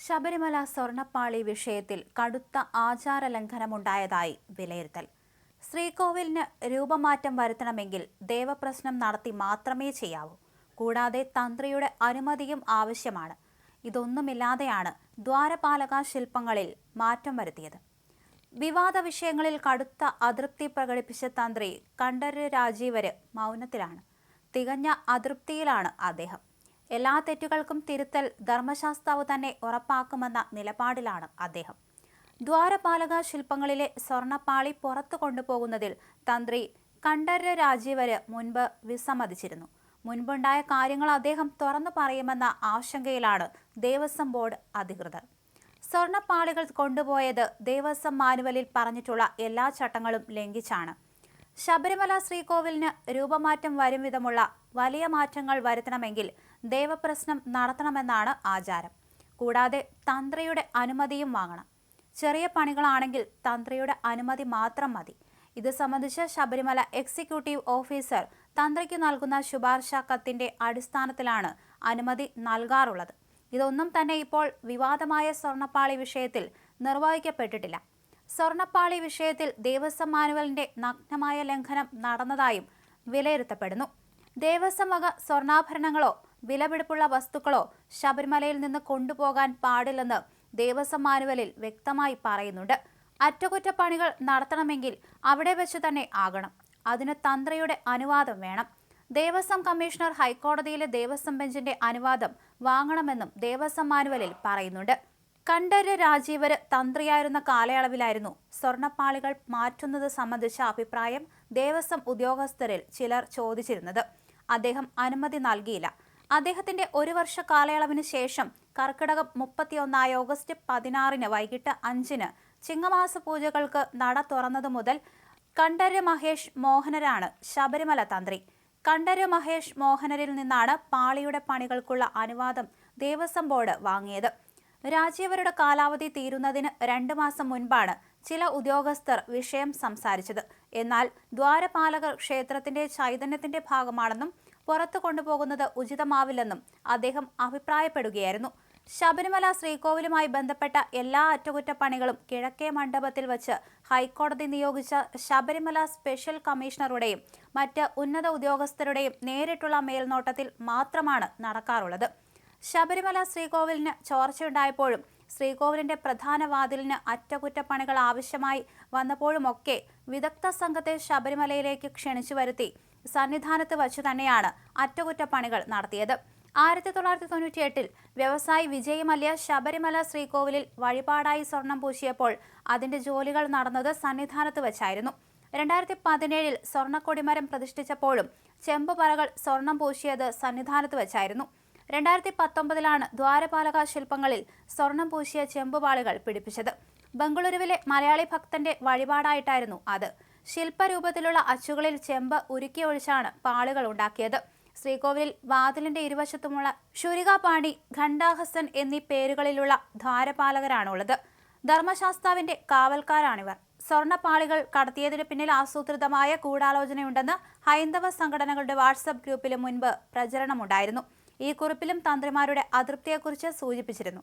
ശബരിമല സ്വർണ്ണപ്പാളി വിഷയത്തിൽ കടുത്ത ആചാരലംഘനമുണ്ടായതായി വിലയിരുത്തൽ. ശ്രീകോവിലിന് രൂപമാറ്റം വരുത്തണമെങ്കിൽ ദേവപ്രശ്നം നടത്തി മാത്രമേ ചെയ്യാവൂ. കൂടാതെ തന്ത്രിയുടെ അനുമതിയും ആവശ്യമാണ്. ഇതൊന്നുമില്ലാതെയാണ് ദ്വാരപാലക ശില്പങ്ങളിൽ മാറ്റം വരുത്തിയത്. വിവാദ വിഷയങ്ങളിൽ കടുത്ത അതൃപ്തി പ്രകടിപ്പിച്ച തന്ത്രി കണ്ഠരര് രാജീവര് മൗനത്തിലാണ്. തികഞ്ഞ അതൃപ്തിയിലാണ് അദ്ദേഹം. എല്ലാ തെറ്റുകൾക്കും തിരുത്തൽ ധർമ്മശാസ്താവ് തന്നെ ഉറപ്പാക്കുമെന്ന നിലപാടിലാണ് അദ്ദേഹം. ദ്വാരപാലക ശില്പങ്ങളിലെ സ്വർണ്ണപ്പാളി പുറത്തു കൊണ്ടുപോകുന്നതിൽ തന്ത്രി കണ്ഠരര് രാജീവര് മുൻപ് വിസമ്മതിച്ചിരുന്നു. മുൻപുണ്ടായ കാര്യങ്ങൾ അദ്ദേഹം തുറന്നു പറയുമെന്ന ആശങ്കയിലാണ് ദേവസ്വം ബോർഡ് അധികൃതർ. സ്വർണ്ണപ്പാളികൾ കൊണ്ടുപോയത് ദേവസ്വം മാനുവലിൽ പറഞ്ഞിട്ടുള്ള എല്ലാ ചട്ടങ്ങളും ലംഘിച്ചാണ്. ശബരിമല ശ്രീകോവിലിന് രൂപമാറ്റം വരും വിധമുള്ള വലിയ മാറ്റങ്ങൾ വരുത്തണമെങ്കിൽ ദേവപ്രശ്നം നടത്തണമെന്നാണ് ആചാരം. കൂടാതെ തന്ത്രിയുടെ അനുമതിയും വാങ്ങണം. ചെറിയ പണികളാണെങ്കിൽ തന്ത്രിയുടെ അനുമതി മാത്രം മതി. ഇത് സംബന്ധിച്ച് ശബരിമല എക്സിക്യൂട്ടീവ് ഓഫീസർ തന്ത്രിക്ക് നൽകുന്ന ശുപാർശ കത്തിന്റെ അടിസ്ഥാനത്തിലാണ് അനുമതി നൽകാറുള്ളത്. ഇതൊന്നും തന്നെ ഇപ്പോൾ വിവാദമായ സ്വർണ്ണപ്പാളി വിഷയത്തിൽ നിർവഹിക്കപ്പെട്ടിട്ടില്ല. സ്വർണ്ണപ്പാളി വിഷയത്തിൽ ദേവസ്വം മാനുവലിന്റെ നഗ്നമായ ലംഘനം നടന്നതായും വിലയിരുത്തപ്പെടുന്നു. ദേവസ്വം വക സ്വർണ്ണാഭരണങ്ങളോ വിലപിടിപ്പുള്ള വസ്തുക്കളോ ശബരിമലയിൽ നിന്ന് കൊണ്ടുപോകാൻ പാടില്ലെന്ന് ദേവസ്വം മാനുവലിൽ വ്യക്തമായി പറയുന്നുണ്ട്. അറ്റകുറ്റപ്പണികൾ നടത്തണമെങ്കിൽ അവിടെ വെച്ച് തന്നെ ആകണം. അതിന് തന്ത്രിയുടെ അനുവാദം വേണം. ദേവസ്വം കമ്മീഷണർ ഹൈക്കോടതിയിലെ ദേവസ്വം ബെഞ്ചിന്റെ അനുവാദം വാങ്ങണമെന്നും ദേവസ്വം മാനുവലിൽ പറയുന്നുണ്ട്. കണ്ഠരര് രാജീവര് തന്ത്രിയായിരുന്ന കാലയളവിലായിരുന്നു സ്വർണ്ണപ്പാളികൾ മാറ്റുന്നത് സംബന്ധിച്ച അഭിപ്രായം ദേവസ്വം ഉദ്യോഗസ്ഥരിൽ ചിലർ ചോദിച്ചിരുന്നത്. അദ്ദേഹം അനുമതി നൽകിയില്ല. അദ്ദേഹത്തിന്റെ 1 വർഷ കാലയളവിന് ശേഷം കർക്കിടകം 31 ഓഗസ്റ്റ് 16 വൈകിട്ട് 5 ചിങ്ങമാസ പൂജകൾക്ക് നട തുറന്നതു മുതൽ കണ്ഠരര് മഹേഷ് മോഹനരാണ് ശബരിമല തന്ത്രി. കണ്ഠരര് മഹേഷ് മോഹനരിൽ നിന്നാണ് പാളിയുടെ പണികൾക്കുള്ള അനുവാദം ദേവസ്വം ബോർഡ് വാങ്ങിയത്. രാജീവരുടെ കാലാവധി തീരുന്നതിന് 2 മാസം മുൻപാണ് ചില ഉദ്യോഗസ്ഥർ വിഷയം സംസാരിച്ചത്. എന്നാൽ ദ്വാരപാലകർ ക്ഷേത്രത്തിന്റെ ചൈതന്യത്തിന്റെ ഭാഗമാണെന്നും പുറത്തു കൊണ്ടുപോകുന്നത് ഉചിതമാവില്ലെന്നും അദ്ദേഹം അഭിപ്രായപ്പെടുകയായിരുന്നു. ശബരിമല ശ്രീകോവിലുമായി ബന്ധപ്പെട്ട എല്ലാ അറ്റകുറ്റപ്പണികളും കിഴക്കേ മണ്ഡപത്തിൽ വച്ച് ഹൈക്കോടതി നിയോഗിച്ച ശബരിമല സ്പെഷ്യൽ കമ്മീഷണറുടെയും മറ്റ് ഉന്നത ഉദ്യോഗസ്ഥരുടെയും നേരിട്ടുള്ള മേൽനോട്ടത്തിൽ മാത്രമാണ് നടക്കാറുള്ളത്. ശബരിമല ശ്രീകോവിലിന് ചോർച്ചയുണ്ടായപ്പോഴും ശ്രീകോവിലിന്റെ പ്രധാന വാതിലിന് അറ്റകുറ്റപ്പണികൾ ആവശ്യമായി വന്നപ്പോഴുമൊക്കെ വിദഗ്ധ സംഘത്തെ ശബരിമലയിലേക്ക് ക്ഷണിച്ചു വരുത്തി സന്നിധാനത്ത് വച്ചു തന്നെയാണ് അറ്റകുറ്റപ്പണികൾ നടത്തിയത്. 1998 വ്യവസായി വിജയ് മല്യ ശബരിമല ശ്രീകോവിലിൽ വഴിപാടായി സ്വർണം പൂശിയപ്പോൾ അതിന്റെ ജോലികൾ നടന്നത് സന്നിധാനത്ത് വെച്ചായിരുന്നു. 2017 സ്വർണ്ണക്കൊടിമരം പ്രതിഷ്ഠിച്ചപ്പോഴും ചെമ്പുപറകൾ സ്വർണം പൂശിയത് സന്നിധാനത്ത് വെച്ചായിരുന്നു. 2019 ദ്വാരപാലക ശില്പങ്ങളിൽ സ്വർണം പൂശിയ ചെമ്പുപാളികൾ പിടിപ്പിച്ചത്. ബംഗളൂരുവിലെ മലയാളി ഭക്തന്റെ വഴിപാടായിട്ടായിരുന്നു അത്. ശില്പരൂപത്തിലുള്ള അച്ചുകളിൽ ചെമ്പ് ഉരുക്കിയൊഴിച്ചാണ് പാളികൾ ഉണ്ടാക്കിയത്. ശ്രീകോവിലിൽ വാതിലിന്റെ ഇരുവശത്തുമുള്ള ശുരികാപാണി, ഘണ്ടാഹസൻ എന്നീ പേരുകളിലുള്ള ദ്വാരപാലകരാണുള്ളത്. ധർമ്മശാസ്താവിന്റെ കാവൽക്കാരാണിവർ. സ്വർണ്ണപ്പാളികൾ കടത്തിയതിന് പിന്നിൽ ആസൂത്രിതമായ ഗൂഢാലോചനയുണ്ടെന്ന് ഹൈന്ദവ സംഘടനകളുടെ വാട്സ്ആപ്പ് ഗ്രൂപ്പിലും മുൻപ് പ്രചരണമുണ്ടായിരുന്നു. ഈ കുറിപ്പിലും തന്ത്രിമാരുടെ അതൃപ്തിയെക്കുറിച്ച് സൂചിപ്പിച്ചിരുന്നു.